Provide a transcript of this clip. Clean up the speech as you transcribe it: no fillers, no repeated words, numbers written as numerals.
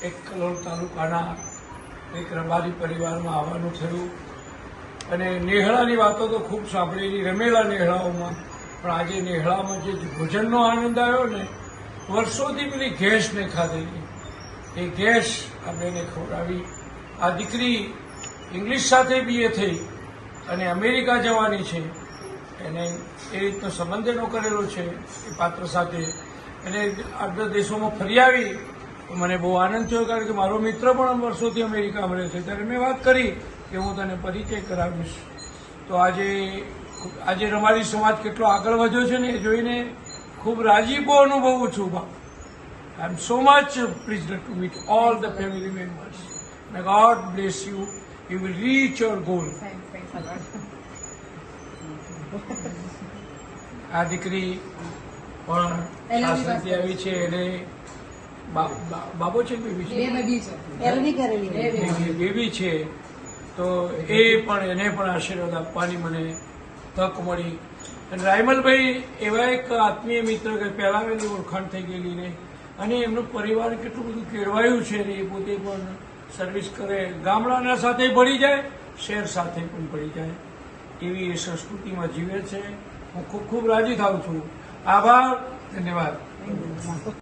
એક કલોલ તાલુકાના એક રબારી પરિવારમાં આવવાનું થયું અને નેહળાની વાતો તો ખૂબ સાંભળેલી, રમેલા નેહળાઓમાં, પણ આજે નેહળામાં જે ભોજનનો આનંદ આવ્યો ને, વર્ષોથી પેલી ગેસ ને ખાધેલી, એ ગેસ આ બેને ખવડાવી. આ દીકરી ઇંગ્લિશ સાથે BA થઈ અને અમેરિકા જવાની છે, એને એ રીતનો સંબંધ એનો કરેલો છે એ પાત્ર સાથે, અને આ બધા દેશોમાં ફરી આવી તો મને બહુ આનંદ થયો, કારણ કે મારો મિત્ર પણ વર્ષોથી અમેરિકામાં રહે છે. ત્યારે મેં વાત કરી કે હું તને પરિચય કરાવીશ. તો આજે રબારી સમાજ કેટલો આગળ વધ્યો છે ને એ જોઈને ખૂબ રાજીપો અનુભવું છું. I am so much pleased to meet all the family members. May God bless you. You will reach your goal. આ દીકરી પણ સાસરેથી આવી છે, એને બાબો છે, બેબી છે, તો એ પણ એને પણ આશીર્વાદ આપવાની મને તક મળી. અને રાયમલભાઈ એવા એક આત્મીય મિત્ર કે પહેલા એની ઓળખાણ થઈ ગયેલી ને, અને એમનું પરિવાર કેટલું બધું કેળવાયું છે ને, એ પોતે પણ સર્વિસ કરે, ગામડાના સાથે ભળી જાય, શહેર સાથે પણ ભળી જાય, એવી એ સંસ્કૃતિમાં જીવે છે. હું ખૂબ ખૂબ રાજી થાઉં છું. આભાર, ધન્યવાદ.